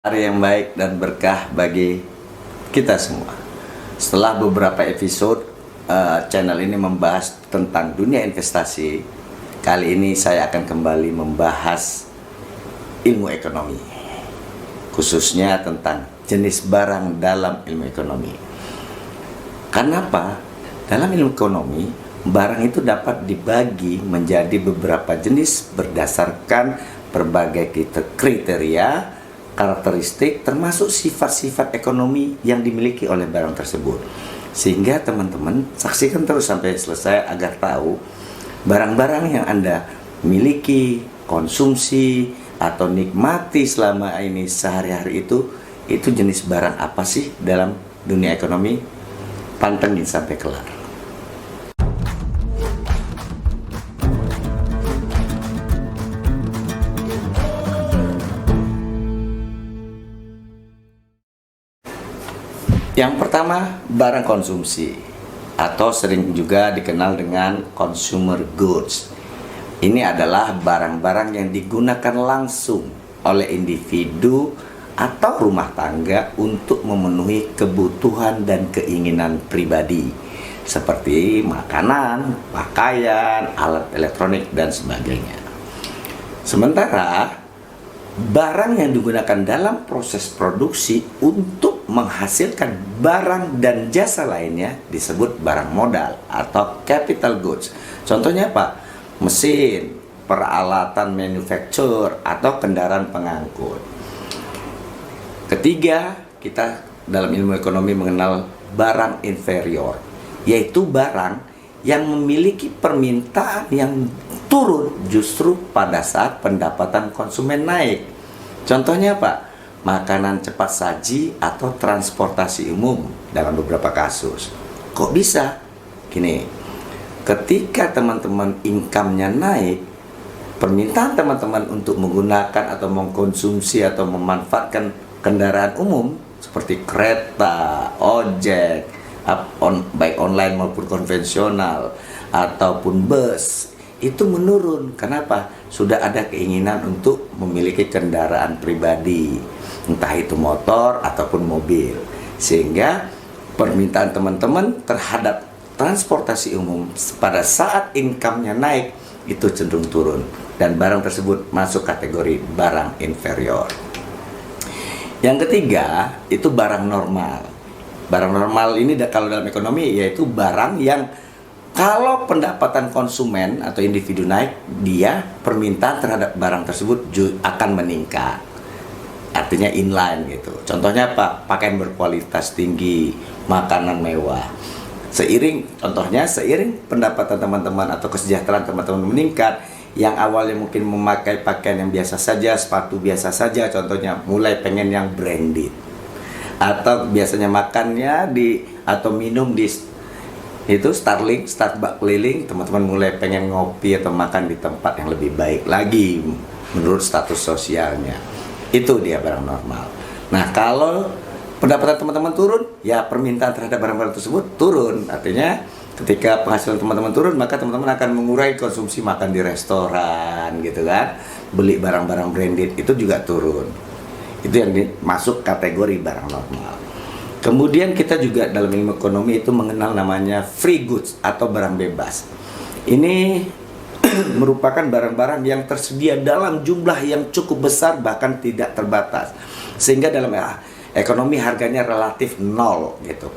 Hari yang baik dan berkah bagi kita semua. Setelah beberapa episode channel ini membahas tentang dunia investasi, kali ini saya akan kembali membahas ilmu ekonomi, khususnya tentang jenis barang dalam ilmu ekonomi. Kenapa? Dalam ilmu ekonomi, barang itu dapat dibagi menjadi beberapa jenis berdasarkan berbagai kriteria, karakteristik, termasuk sifat-sifat ekonomi yang dimiliki oleh barang tersebut. Sehingga teman-teman saksikan terus sampai selesai agar tahu barang-barang yang Anda miliki, konsumsi, atau nikmati selama ini sehari-hari itu jenis barang apa sih dalam dunia ekonomi. Pantengin sampai kelar. Yang pertama, barang konsumsi atau sering juga dikenal dengan consumer goods. Ini adalah barang-barang yang digunakan langsung oleh individu atau rumah tangga untuk memenuhi kebutuhan dan keinginan pribadi, seperti makanan, pakaian, alat elektronik, dan sebagainya. Sementara barang yang digunakan dalam proses produksi untuk menghasilkan barang dan jasa lainnya disebut barang modal atau capital goods. Contohnya apa? Mesin, peralatan manufacture, atau kendaraan pengangkut. Ketiga, kita dalam ilmu ekonomi mengenal barang inferior, yaitu barang yang memiliki permintaan yang turun justru pada saat pendapatan konsumen naik. Contohnya apa? Makanan cepat saji atau transportasi umum dalam beberapa kasus. Kok bisa? Gini, ketika teman-teman income-nya naik, permintaan teman-teman untuk menggunakan atau mengkonsumsi atau memanfaatkan kendaraan umum seperti kereta, ojek, baik online maupun konvensional, ataupun bus, itu menurun. Kenapa? Sudah ada keinginan untuk memiliki kendaraan pribadi, entah itu motor ataupun mobil, sehingga permintaan teman-teman terhadap transportasi umum pada saat income-nya naik itu cenderung turun, dan barang tersebut masuk kategori barang inferior. Yang ketiga, itu barang normal. Barang normal ini kalau dalam ekonomi yaitu barang yang kalau pendapatan konsumen atau individu naik, dia permintaan terhadap barang tersebut akan meningkat. Artinya inline gitu. Contohnya apa? Pakaian berkualitas tinggi, makanan mewah. Seiring pendapatan teman-teman atau kesejahteraan teman-teman meningkat, yang awalnya mungkin memakai pakaian yang biasa saja, sepatu biasa saja, contohnya mulai pengen yang branded. Atau biasanya makannya atau minum di itu Starbucks keliling, teman-teman mulai pengen ngopi atau makan di tempat yang lebih baik lagi menurut status sosialnya. Itu dia barang normal. Nah, kalau pendapatan teman-teman turun, ya permintaan terhadap barang-barang tersebut turun. Artinya ketika penghasilan teman-teman turun, maka teman-teman akan mengurangi konsumsi makan di restoran gitu kan. Beli barang-barang branded itu juga turun. Itu yang masuk kategori barang normal. Kemudian kita juga dalam ilmu ekonomi itu mengenal namanya free goods atau barang bebas. Ini merupakan barang-barang yang tersedia dalam jumlah yang cukup besar, bahkan tidak terbatas. Sehingga dalam ekonomi harganya relatif nol gitu.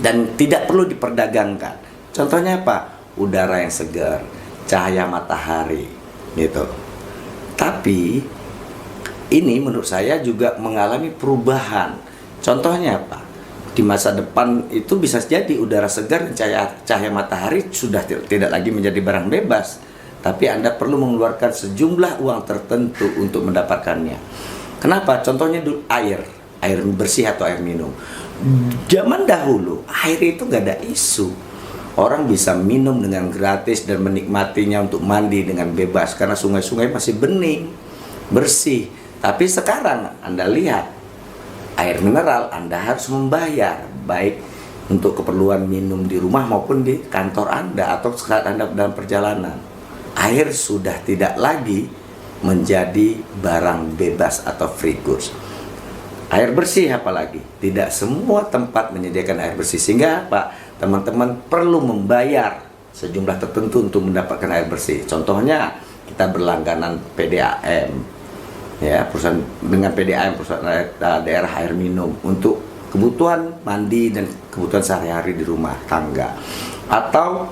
Dan tidak perlu diperdagangkan. Contohnya apa? Udara yang segar, cahaya matahari gitu. Tapi ini menurut saya juga mengalami perubahan. Contohnya apa? Di masa depan itu bisa jadi udara segar dan cahaya matahari sudah tidak lagi menjadi barang bebas, tapi Anda perlu mengeluarkan sejumlah uang tertentu untuk mendapatkannya. Kenapa? Contohnya air bersih atau air minum. Zaman dahulu air itu gak ada isu. Orang bisa minum dengan gratis dan menikmatinya untuk mandi dengan bebas karena sungai-sungai masih bening, bersih. Tapi sekarang Anda lihat, air mineral Anda harus membayar, baik untuk keperluan minum di rumah maupun di kantor Anda atau saat Anda dalam perjalanan. Air sudah tidak lagi menjadi barang bebas atau free goods. Air bersih apalagi, tidak semua tempat menyediakan air bersih, sehingga Pak, teman-teman perlu membayar sejumlah tertentu untuk mendapatkan air bersih. Contohnya kita berlangganan PDAM, ya, perusahaan dengan PDAM, perusahaan daerah air minum untuk kebutuhan mandi dan kebutuhan sehari-hari di rumah tangga. Atau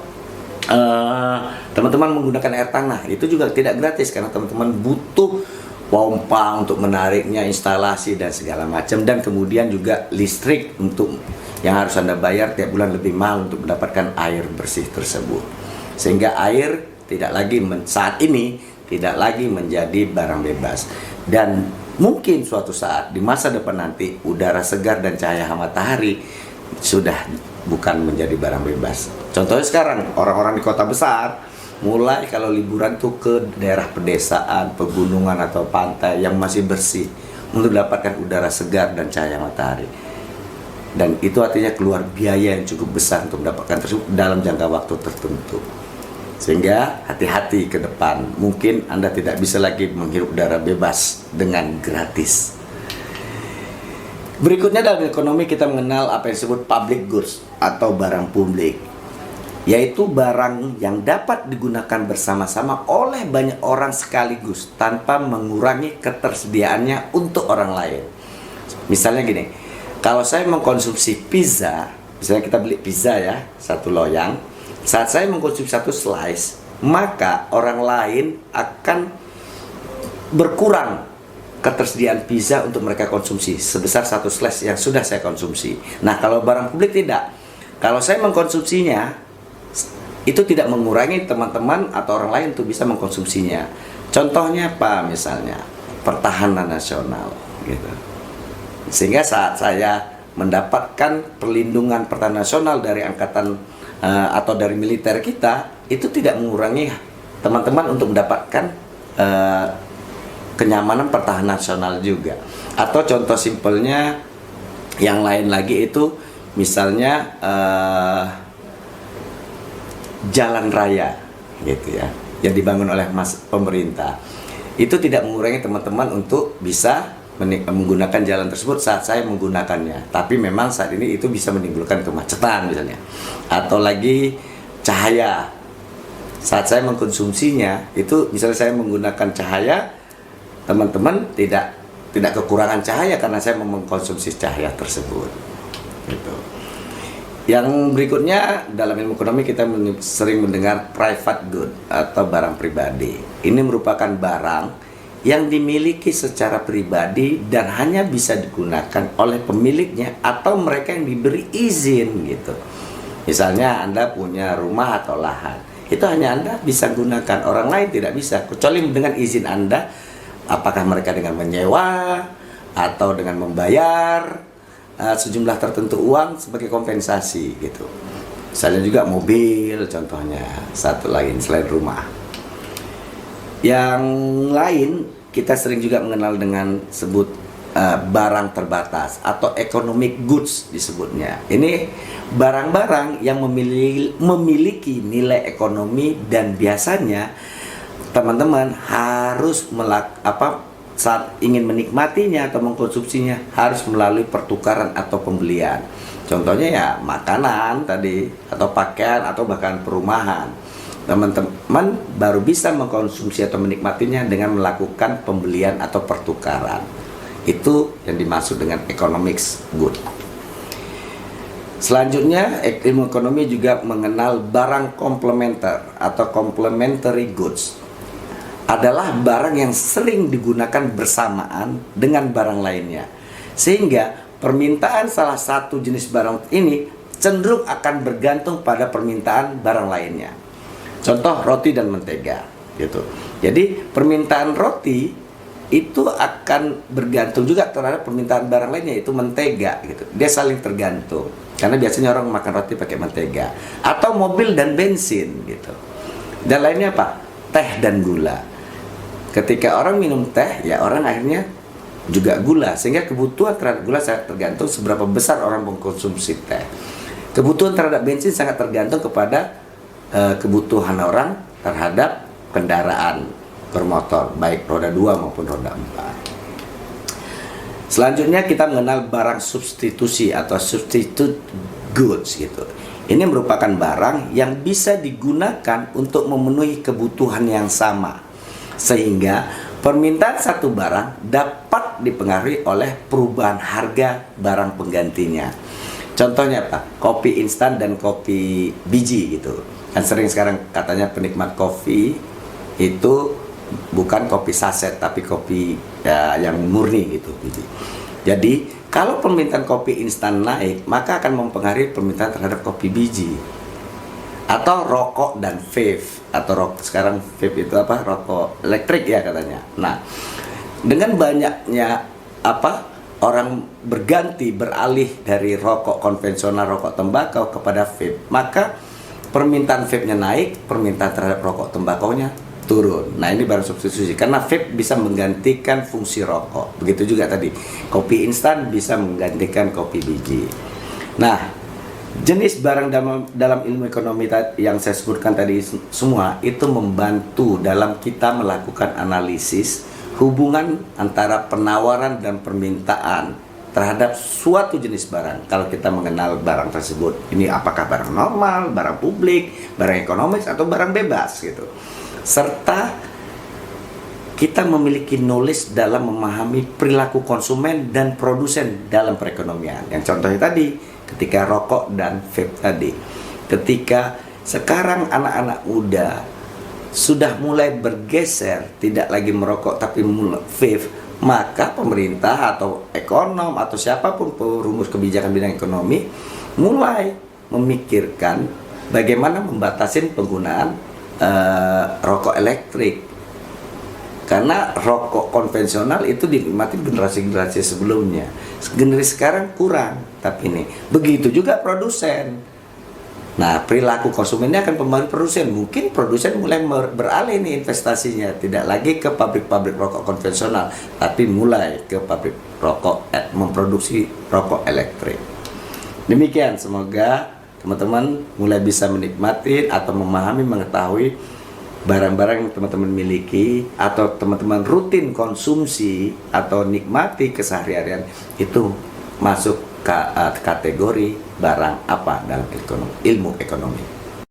teman-teman menggunakan air tanah, itu juga tidak gratis karena teman-teman butuh pompa untuk menariknya, instalasi dan segala macam, dan kemudian juga listrik untuk yang harus Anda bayar tiap bulan lebih mahal untuk mendapatkan air bersih tersebut. Sehingga air tidak lagi saat ini tidak lagi menjadi barang bebas, dan mungkin suatu saat di masa depan nanti udara segar dan cahaya matahari sudah bukan menjadi barang bebas. Contohnya sekarang orang-orang di kota besar mulai kalau liburan tuh ke daerah pedesaan, pegunungan atau pantai yang masih bersih untuk mendapatkan udara segar dan cahaya matahari. Dan itu artinya keluar biaya yang cukup besar untuk mendapatkan tersebut dalam jangka waktu tertentu. Sehingga hati-hati ke depan, mungkin Anda tidak bisa lagi menghirup udara bebas dengan gratis. Berikutnya dalam ekonomi kita mengenal apa yang disebut public goods atau barang publik, yaitu barang yang dapat digunakan bersama-sama oleh banyak orang sekaligus tanpa mengurangi ketersediaannya untuk orang lain. Misalnya gini, kalau saya mengkonsumsi pizza, misalnya kita beli pizza ya, satu loyang, saat saya mengkonsumsi satu slice, maka orang lain akan berkurang ketersediaan pizza untuk mereka konsumsi sebesar satu slice yang sudah saya konsumsi. Nah, kalau barang publik tidak. Kalau saya mengkonsumsinya, itu tidak mengurangi teman-teman atau orang lain untuk bisa mengkonsumsinya. Contohnya apa? Misalnya pertahanan nasional gitu. Sehingga saat saya mendapatkan perlindungan pertahanan nasional dari angkatan atau dari militer kita, itu tidak mengurangi teman-teman untuk mendapatkan kenyamanan pertahanan nasional juga. Atau contoh simpelnya yang lain lagi itu misalnya jalan raya gitu ya, yang dibangun oleh pemerintah, itu tidak mengurangi teman-teman untuk bisa menggunakan jalan tersebut saat saya menggunakannya. Tapi memang saat ini itu bisa menimbulkan kemacetan misalnya. Atau lagi cahaya, saat saya mengkonsumsinya itu, misalnya saya menggunakan cahaya, teman-teman tidak kekurangan cahaya karena saya mengkonsumsi cahaya tersebut gitu. Yang berikutnya dalam ilmu ekonomi kita sering mendengar private good atau barang pribadi. Ini merupakan barang yang dimiliki secara pribadi dan hanya bisa digunakan oleh pemiliknya atau mereka yang diberi izin gitu. Misalnya Anda punya rumah atau lahan, itu hanya Anda bisa gunakan, orang lain tidak bisa, kecuali dengan izin Anda, apakah mereka dengan menyewa atau dengan membayar sejumlah tertentu uang sebagai kompensasi gitu. Misalnya juga mobil, contohnya satu lain selain rumah. Yang lain kita sering juga mengenal dengan sebut barang terbatas atau economic goods disebutnya. Ini barang-barang yang memiliki nilai ekonomi dan biasanya teman-teman harus saat ingin menikmatinya atau mengkonsumsinya harus melalui pertukaran atau pembelian. Contohnya ya makanan tadi, atau pakaian, atau bahkan perumahan. Teman-teman baru bisa mengkonsumsi atau menikmatinya dengan melakukan pembelian atau pertukaran. Itu yang dimaksud dengan economics good. Selanjutnya, ilmu ekonomi juga mengenal barang komplementer atau complementary goods. Adalah barang yang sering digunakan bersamaan dengan barang lainnya, sehingga permintaan salah satu jenis barang ini cenderung akan bergantung pada permintaan barang lainnya. Contoh roti dan mentega gitu. Jadi permintaan roti itu akan bergantung juga terhadap permintaan barang lainnya, yaitu mentega gitu. Dia saling tergantung karena biasanya orang makan roti pakai mentega. Atau mobil dan bensin gitu. Dan lainnya apa? Teh dan gula. Ketika orang minum teh, ya orang akhirnya juga gula, sehingga kebutuhan terhadap gula sangat tergantung seberapa besar orang mengkonsumsi teh. Kebutuhan terhadap bensin sangat tergantung kepada kebutuhan orang terhadap kendaraan bermotor, baik roda 2 maupun roda 4. Selanjutnya kita mengenal barang substitusi atau substitute goods gitu. Ini merupakan barang yang bisa digunakan untuk memenuhi kebutuhan yang sama, sehingga permintaan satu barang dapat dipengaruhi oleh perubahan harga barang penggantinya. Contohnya apa? Kopi instan dan kopi biji gitu. Kan sering sekarang katanya penikmat kopi itu bukan kopi saset tapi kopi yang murni gitu biji. Jadi kalau permintaan kopi instan naik, maka akan mempengaruhi permintaan terhadap kopi biji. Atau rokok dan vape, atau sekarang vape itu apa? Rokok elektrik ya katanya. Nah, dengan banyaknya orang beralih dari rokok konvensional, rokok tembakau kepada vape, maka permintaan vape-nya naik, permintaan terhadap rokok tembakaunya turun. Nah, ini barang substitusi karena vape bisa menggantikan fungsi rokok. Begitu juga tadi kopi instan bisa menggantikan kopi biji. Nah, jenis barang dalam ilmu ekonomi yang saya sebutkan tadi semua itu membantu dalam kita melakukan analisis hubungan antara penawaran dan permintaan terhadap suatu jenis barang. Kalau kita mengenal barang tersebut, ini apakah barang normal, barang publik, barang ekonomis, atau barang bebas gitu. Serta kita memiliki knowledge dalam memahami perilaku konsumen dan produsen dalam perekonomian. Yang contohnya tadi, ketika rokok dan vape tadi. Ketika sekarang anak-anak muda sudah mulai bergeser, tidak lagi merokok tapi mulai vape, maka pemerintah atau ekonom atau siapapun perumus kebijakan bidang ekonomi mulai memikirkan bagaimana membatasi penggunaan rokok elektrik. Karena rokok konvensional itu dinikmati generasi-generasi sebelumnya. Generasi sekarang kurang, tapi ini begitu juga produsen. Nah, perilaku konsumennya akan mempengaruhi produsen. Mungkin produsen mulai beralih nih investasinya, tidak lagi ke pabrik-pabrik rokok konvensional, tapi mulai ke pabrik rokok memproduksi rokok elektrik. Demikian, semoga teman-teman mulai bisa menikmati atau memahami, mengetahui barang-barang yang teman-teman miliki atau teman-teman rutin konsumsi atau nikmati keseharian itu masuk ke kategori barang apa dalam ilmu ekonomi.